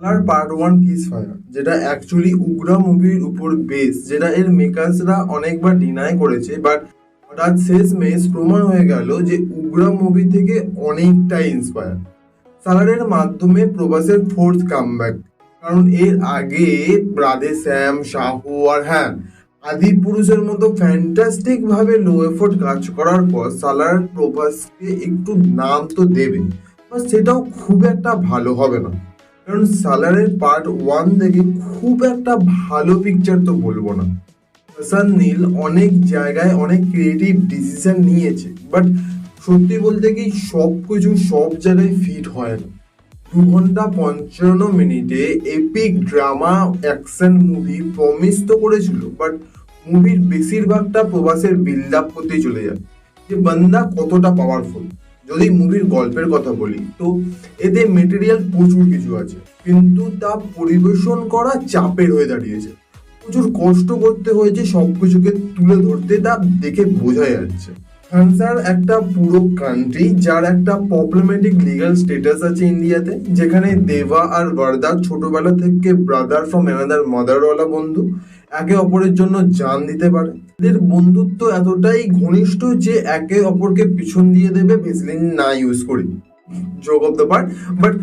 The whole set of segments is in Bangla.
আর পার্ট ওয়ান কিস ফায়ার, যেটা অ্যাকচুয়ালি উগ্রা মুভির উপর বেস, যেটা এর মেকার্সরা অনেকবার ডিনাই করেছে, বাট হঠাৎ শেষমেশ প্রমাণ হয়ে গেল যে উগ্রা মুভি থেকে অনেকটাই ইন্সপায়ার। সালারের মাধ্যমে প্রভাসের ফোর্থ কামব্যাক। কারণ এর আগে রাধে শ্যাম, শাহু আর হ্যাঁ আদি পুরুষের মতো ফ্যান্টাস্টিক ভাবে লো এফোর্ট কাজ করার পর সালার প্রভাসকে একটু নাম তো দেবে, সেটাও খুব একটা ভালো হবে না। কারণ সালারের পার্ট ওয়ান দেখে খুব একটা ভালো পিকচার তো বলবো না। হাসান নীল অনেক জায়গায় অনেক ক্রিয়েটিভ ডিসিশন নিয়েছে, বাট সত্যি বলতে কি সব কিছু সব জায়গায় ফিট হয় না। 2 ঘন্টা 55 মিনিটে epic drama action movie promise তো করেছিল, বাট মুভির বেশিরভাগটা প্রবাসের বিল্ড আপ করতেই চলে যায় যে বান্দা কতটা পাওয়ারফুল। যদি মুভির গল্পের কথা বলি তো এতে মেটেরিয়াল প্রচুর কিছু আছে, কিন্তু তা পরিবেশন করা চাপের হয়ে দাঁড়িয়েছে। প্রচুর কষ্ট করতে হয়েছে সবকিছুকে তুলে ধরতে, তা দেখে বোঝা যাচ্ছে। খানসার একটা পুরো কান্ট্রি যার একটা প্রবলেমেটিক লিগ্যাল স্ট্যাটাস আছে ইন্ডিয়াতে, যেখানে দেবা আর বরদা ছোটবেলা থেকে ব্রাদার ফ্রম অ্যানাদার মাদারওয়ালা বন্ধু, একে অপরের জন্য জান দিতে পারে। এদের বন্ধুত্ব এতটাই ঘনিষ্ঠ যে একে অপরকে পিছন দিয়ে দেবে ভেসলিন না ইউজ করি, যোগ অফ দ্য পার্ট। বাট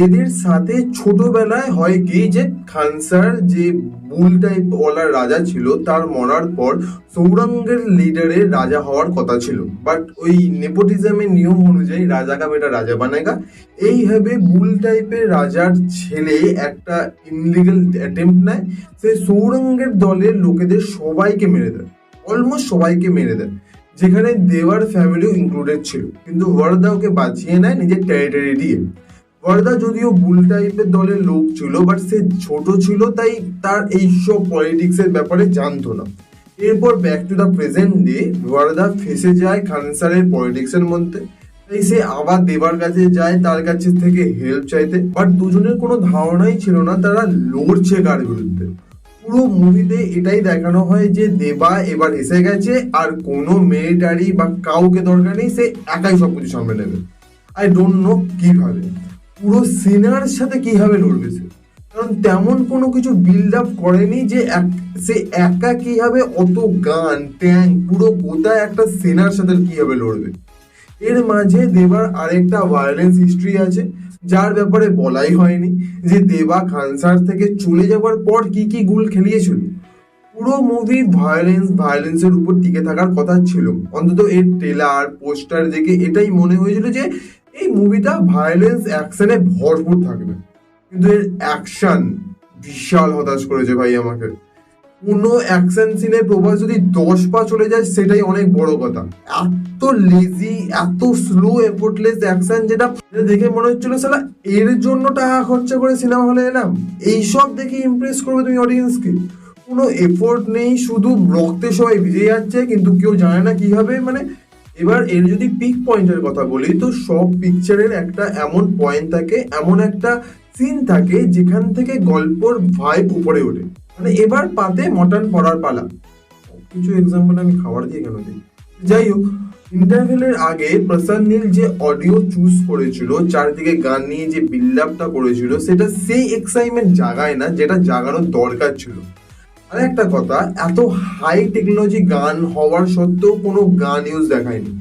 এদের সাথে ছোটবেলায় হয় কি যে খানসার যে বুল টাইপ ওয়ালা রাজা ছিল তার মরার পর সৌরঙ্গের লিডারের রাজা হওয়ার কথা ছিল, বাট ওই নেপোটিজমের নিয়ম অনুযায়ী রাজা কা বেটা রাজা বানায়গা, এইভাবে বুল টাইপের রাজার ছেলে একটা ইনলিগাল অ্যাটেম্প্ট নেয়। সে সৌরঙ্গের দলের লোকেদের সবাইকে মেরে দেয়, অলমোস্ট সবাইকে মেরে দেয়, যেখানে দেওয়ার ফ্যামিলিও ইনক্লুডেড ছিল। কিন্তু ওয়ার্দা ওকে বাঁচিয়ে নেয় নিজের টেরিটরি দিয়ে। ওয়ার্দা যদিও বুল টাইপের দলের লোক ছিল, বাট সে ছোট ছিল, তাই তার এইসব পলিটিক্সের ব্যাপারে জানতো না। এরপর back to the present day, Wardah ফেসে যায় খানসারের পলিটিক্সের মধ্যে, তাই সে আবার দেবার কাছে যায় তার কাছে থেকে হেল্প চাইতে। বাট দুজনের কোনো ধারণাই ছিল না তারা লড়ছে কার বিরুদ্ধে। পুরো মুভিতে এটাই দেখানো হয় যে দেবা এবার এসে গেছে আর কোনো মিলিটারি বা কাউকে দরকার নেই, সে একাই সবকিছু সামলে নেবে। আই ডোন্ট নো কিভাবে পুরো সিনার সাথে কিভাবে লড়বে সে, কারণ তেমন কোনো কিছু বিল্ড আপ করেনি যে সে একা কিভাবে অত গান ট্যাঙ্ক পুরো গোটা একটা সেনার সাথে কিভাবে লড়বে। এর মাঝে দেবার আরেকটা ভায়োলেন্স হিস্ট্রি আছে যার ব্যাপারে বলাই হয়নি, যে দেবা খানসার থেকে চলে যাওয়ার পর কি কি গুল খেলিয়েছিল। পুরো মুভি ভায়োলেন্সের উপর টিকে থাকার কথা ছিল, অন্তত এর ট্রেলার পোস্টার দেখে এটাই মনে হয়েছিল যে এই মুভিটা ভায়োলেন্স অ্যাকশনে ভরপুর থাকবে। কিন্তু এর অ্যাকশন বিশাল হতাশ করেছে ভাই আমাকে। কোনো অ্যাকশন সিনে প্রভাস যদি 10 পা চলে যায় সেটাই অনেক বড় কথা। এত লেজি, এত স্লো এফোর্টলেস অ্যাকশন, যেটা দেখে মনে হচ্ছিল সালা এর জন্য টাকা খরচা করে সিনেমা হলে এলাম, এইসব দেখে ইমপ্রেস করবে তুমি অডিয়েন্সকে। কোনো এফোর্ট নেই, শুধু রক্তে সবাই ভিজে যাচ্ছে, কিন্তু কেউ জানে না কি হবে। মানে এবার এর যদি পিক পয়েন্টের কথা বলি তো সব পিকচারের একটা এমন পয়েন্ট থাকে, এমন একটা সিন থাকে যেখান থেকে গল্পর ভাইব উপরে ওঠে। মানে এবার পাতে মটন পড়ার পালা। কিছু এক্সাম্পল আমি খাবার দিয়ে কেন দিই, যাই হোক। ইন্টারভেলের আগে প্রশান্ত নীল যে অডিও চুজ করেছিল, চারদিকে গান নিয়ে যে বিল্ড আপটা করেছিল, সেটা সেই এক্সাইটমেন্ট জাগায় না যেটা জাগানোর দরকার ছিল। আর একটা কথা, এত হাই টেকনোলজি গান হওয়ার সত্ত্বেও কোনো গান ইউজ দেখায়নি।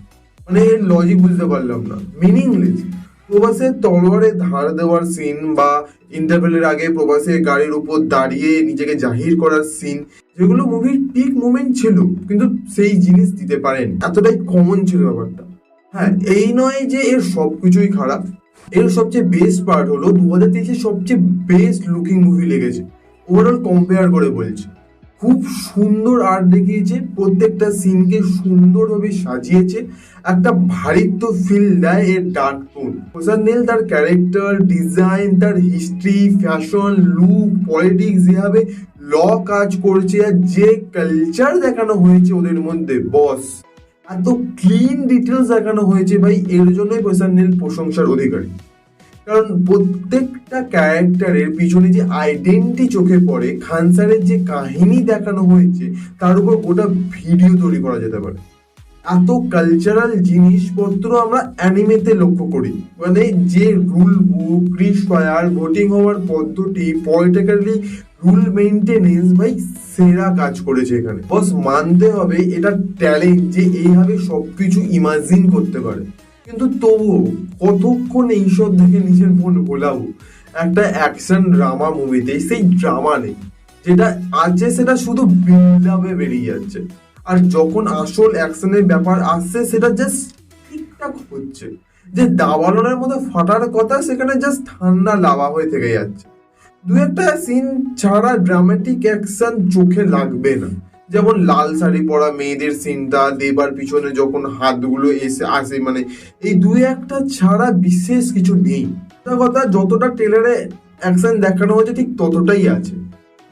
মানে এর লজিক বুঝতে পারলাম না, মিনিংলেস। প্রবাসের তলোয়ারে ধার দেওয়ার সিন বা ইন্টারভেলের আগে প্রবাসের গাড়ির উপর দাঁড়িয়ে নিজেকে জাহির করার সিন, যেগুলো মুভির পিক মুমেন্ট ছিল, কিন্তু সেই জিনিস দিতে পারেন, এতটাই কমন ছিল ব্যাপারটা। হ্যাঁ, এই নয় যে এর সবকিছুই খারাপ। এর সবচেয়ে বেস্ট পার্ট হলো 2023 সবচেয়ে বেস্ট লুকিং মুভি লেগেছে ওভারঅল কম্পেয়ার করে বলছি। খুব সুন্দর আর্ট দেখিয়েছে, প্রত্যেকটা সিনকে সুন্দরভাবে সাজিয়েছে, একটা ভারিত্ব ফিল দেয় এর ডার্ক টোন। প্রশান্ত নীল তার ক্যারেক্টার ডিজাইন, তার হিস্ট্রি, ফ্যাশন, লুক, পলিটিক্স, যেভাবে ল কাজ করছে আর যে কালচার দেখানো হয়েছে ওদের মধ্যে, বস এত ক্লিন ডিটেলস দেখানো হয়েছে ভাই, এর জন্যই প্রশান্ত নীল প্রশংসার অধিকারী। কারণ প্রত্যেকটা ক্যারেক্টারের পিছনে যে আইডেন্টি চোখে পড়ে, খানসারের যে কাহিনী দেখানো হয়েছে তার উপর গোটা ভিডিও তৈরি করা যেতে পারে। এত কালচারাল জিনিসপত্র আমরা অ্যানিমেতে লক্ষ্য করি। মানে যে রুল বুক, ক্রিস ফায়ার, ভোটিং হওয়ার পদ্ধতি, পলিটিক্যালি রুল মেইনটেনেন্স, ভাই সেরা কাজ করেছে এখানে। বস মানতে হবে এটা ট্যালেন্ট যে এইভাবে সবকিছু ইমাজিন করতে পারে। কিন্তু তবুও কতক্ষণ এইসব দেখে নিজের মন ভোলাবো? একটা অ্যাকশন ড্রামা মুভিতে সেই ড্রামা নেই, যেটা আছে সেটা শুধু বিল্ড আপে বেরিয়ে যাচ্ছে। আর যখন আসল অ্যাকশনের ব্যাপার আসছে সেটা জাস্ট ঠিকঠাক হচ্ছে। যে দাবানলের মধ্যে ফাটার কথা সেখানে জাস্ট ঠান্ডা লাভা হয়ে থেকে যাচ্ছে। দু একটা সিন ছাড়া ড্রামাটিক অ্যাকশন চোখে লাগবে না। যেমন লাল শাড়ি পরা মেয়েদের সিনটা, দেবার পিছনে যখন হাতগুলো এসে আসে, মানে এই দুই একটা ছাড়া বিশেষ কিছু নেই। কথা যতটা ট্রেলারে অ্যাকশন দেখানো হয়েছে ঠিক ততটাই আছে।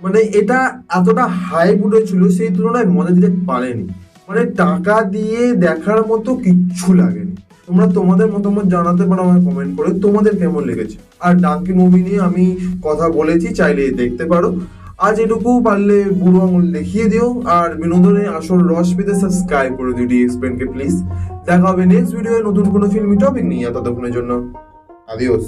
মানে এটা এতটা হাই উঠেছিল সেই তুলনায় মজা দিতে পারেনি। মানে টাকা দিয়ে দেখার মতো কিচ্ছু লাগেনি। তোমরা তোমাদের মতামত জানাতে পারো আমায় কমেন্ট করে, তোমাদের কেমন লেগেছে। আর ডাঙ্কি মুভি নিয়ে আমি কথা বলেছি, চাইলে দেখতে পারো। আজ এটুকু, পারলে বুড়ো আঙুল দেখিয়ে দিও। আর বিনোদনের আসল রস পেতে সাবস্ক্রাইব করে দিও ডিএক্সপ্লেনকে প্লিজ। দেখা হবে নেক্সট ভিডিওয়ে নতুন কোনো ফিল্মি টপিক নিয়ে। ততক্ষণের জন্য আদিওস।